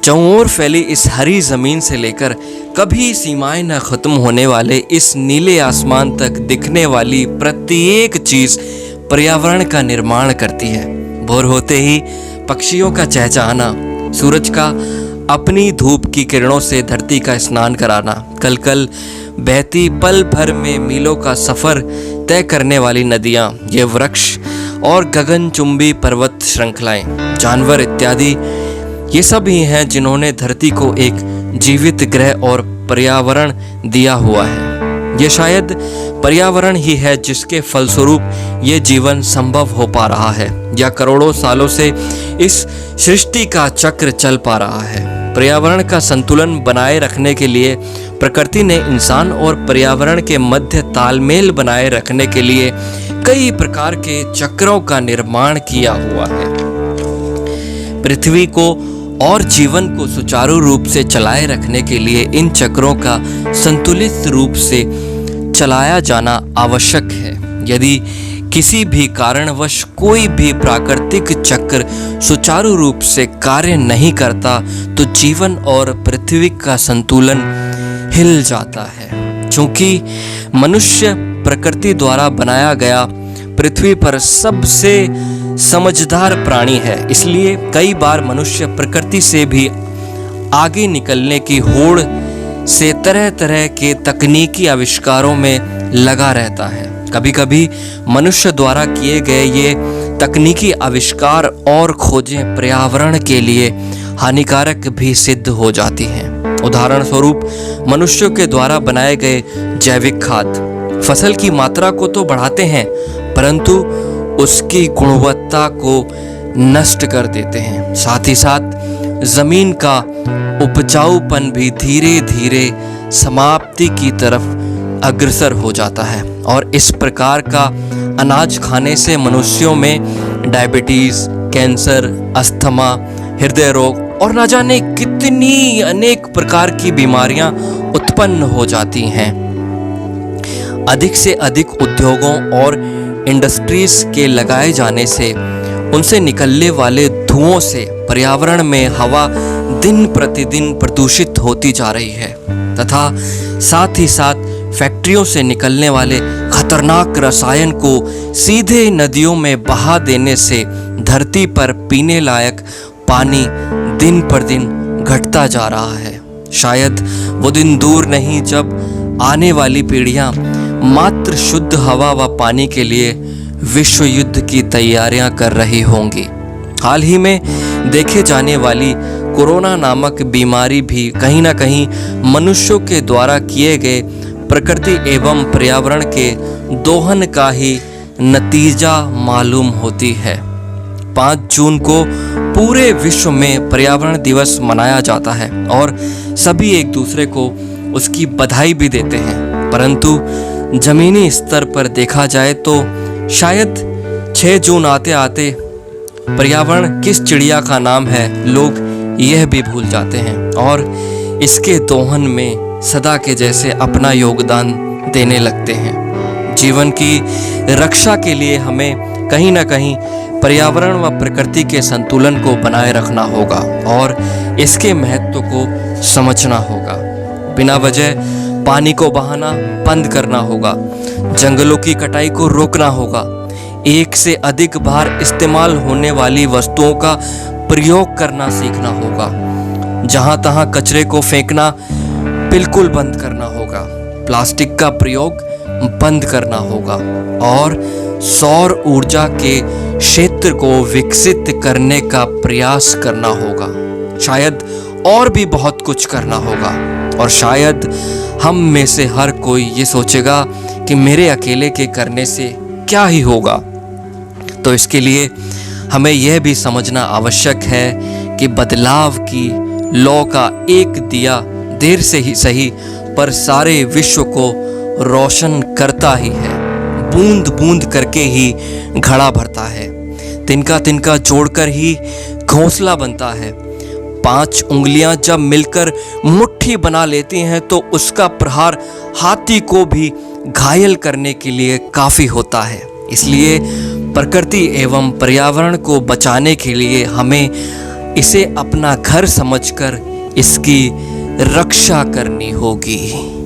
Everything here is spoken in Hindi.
चौं ओर फैली इस हरी जमीन से लेकर कभी सीमाएं न खत्म होने वाले इस नीले आसमान तक दिखने वाली प्रत्येक चीज पर्यावरण का निर्माण करती है। भोर होते ही पक्षियों का चहचहाना, सूरज का अपनी धूप की किरणों से धरती का स्नान कराना, कल कल बहती पल भर में मीलों का सफर तय करने वाली नदियाँ, ये वृक्ष और गगनचुंबी पर्वत श्रृंखलाएं, जानवर इत्यादि, ये सब ही हैं जिन्होंने धरती को एक जीवित ग्रह और पर्यावरण दिया हुआ है। ये शायद पर्यावरण ही है जिसके फलस्वरूप ये जीवन संभव हो पा रहा है या करोड़ों सालों से इस सृष्टि का चक्र चल पा रहा है। पर्यावरण का संतुलन बनाए रखने के लिए प्रकृति ने इंसान और पर्यावरण के मध्य तालमेल बनाए रखने के लिए कई प्रकार के चक्रों का निर्माण किया हुआ है। पृथ्वी को और जीवन को सुचारू रूप से चलाए रखने के लिए इन चक्रों का संतुलित रूप से चलाया जाना आवश्यक है। यदि किसी भी कारणवश कोई भी प्राकृतिक चक्र सुचारू रूप से कार्य नहीं करता तो जीवन और पृथ्वी का संतुलन हिल जाता है। चूंकि मनुष्य प्रकृति द्वारा बनाया गया पृथ्वी पर सबसे समझदार प्राणी है, इसलिए कई बार मनुष्य प्रकृति से भी आगे निकलने की होड़ से तरह तरह के तकनीकी आविष्कारों में लगा रहता है। कभी कभी मनुष्य द्वारा किए गए ये तकनीकी आविष्कार और खोजें पर्यावरण के लिए हानिकारक भी सिद्ध हो जाती हैं। उदाहरण स्वरूप मनुष्यों के द्वारा बनाए गए जैविक खाद फसल की मात्रा को तो बढ़ाते हैं परंतु उसकी गुणवत्ता को नष्ट कर देते हैं। साथ ही साथ जमीन का उपजाऊपन भी धीरे धीरे समाप्ति की तरफ अग्रसर हो जाता है और इस प्रकार का अनाज खाने से मनुष्यों में डायबिटीज, कैंसर, अस्थमा, हृदय रोग और न जाने कितनी अनेक प्रकार की बीमारियां उत्पन्न हो जाती हैं। अधिक से अधिक उद्योगों और इंडस्ट्रीज के लगाए जाने से उनसे निकलने वाले धुओं से पर्यावरण में हवा दिन प्रतिदिन प्रदूषित होती जा रही है तथा साथ ही साथ फैक्ट्रियों से निकलने वाले खतरनाक रसायन को सीधे नदियों में बहा देने से धरती पर पीने लायक पानी दिन पर दिन घटता जा रहा है। शायद वो दिन दूर नहीं जब आने वाली पीढ़ियां मात्र शुद्ध हवा व पानी के लिए विश्व युद्ध की तैयारियां कर रही होंगी। हाल ही में देखे जाने वाली कोरोना नामक बीमारी भी कहीं ना कहीं मनुष्यों के द्वारा किए गए प्रकृति एवं पर्यावरण के दोहन का ही नतीजा मालूम होती है। 5 जून को पूरे विश्व में पर्यावरण दिवस मनाया जाता है और सभी एक दूसरे को उसकी बधाई भी देते हैं, परंतु जमीनी स्तर पर देखा जाए तो शायद 6 जून आते आते पर्यावरण किस चिड़िया का नाम है लोग यह भी भूल जाते हैं और इसके दोहन में सदा के जैसे अपना योगदान देने लगते हैं। जीवन की रक्षा के लिए हमें कहीं ना कहीं पर्यावरण व प्रकृति के संतुलन को बनाए रखना होगा और इसके महत्व को समझना होगा। बिना वजह पानी को बहाना बंद करना होगा, जंगलों की कटाई को रोकना होगा, एक से अधिक बार इस्तेमाल होने वाली वस्तुओं का प्रयोग करना सीखना होगा, जहां तहां कचरे को फेंकना बिल्कुल बंद करना होगा, प्लास्टिक का प्रयोग बंद करना होगा और सौर ऊर्जा के क्षेत्र को विकसित करने का प्रयास करना होगा। शायद और भी बहुत कुछ करना होगा और शायद हम में से हर कोई ये सोचेगा कि मेरे अकेले के करने से क्या ही होगा। तो इसके लिए हमें यह भी समझना आवश्यक है कि बदलाव की लौ का एक दिया देर से ही सही पर सारे विश्व को रोशन करता ही है। बूंद बूंद करके ही घड़ा भरता है, तिनका तिनका जोड़कर ही घोंसला बनता है। 5 उंगलियां जब मिलकर मुट्ठी बना लेती हैं तो उसका प्रहार हाथी को भी घायल करने के लिए काफ़ी होता है। इसलिए प्रकृति एवं पर्यावरण को बचाने के लिए हमें इसे अपना घर समझकर इसकी रक्षा करनी होगी।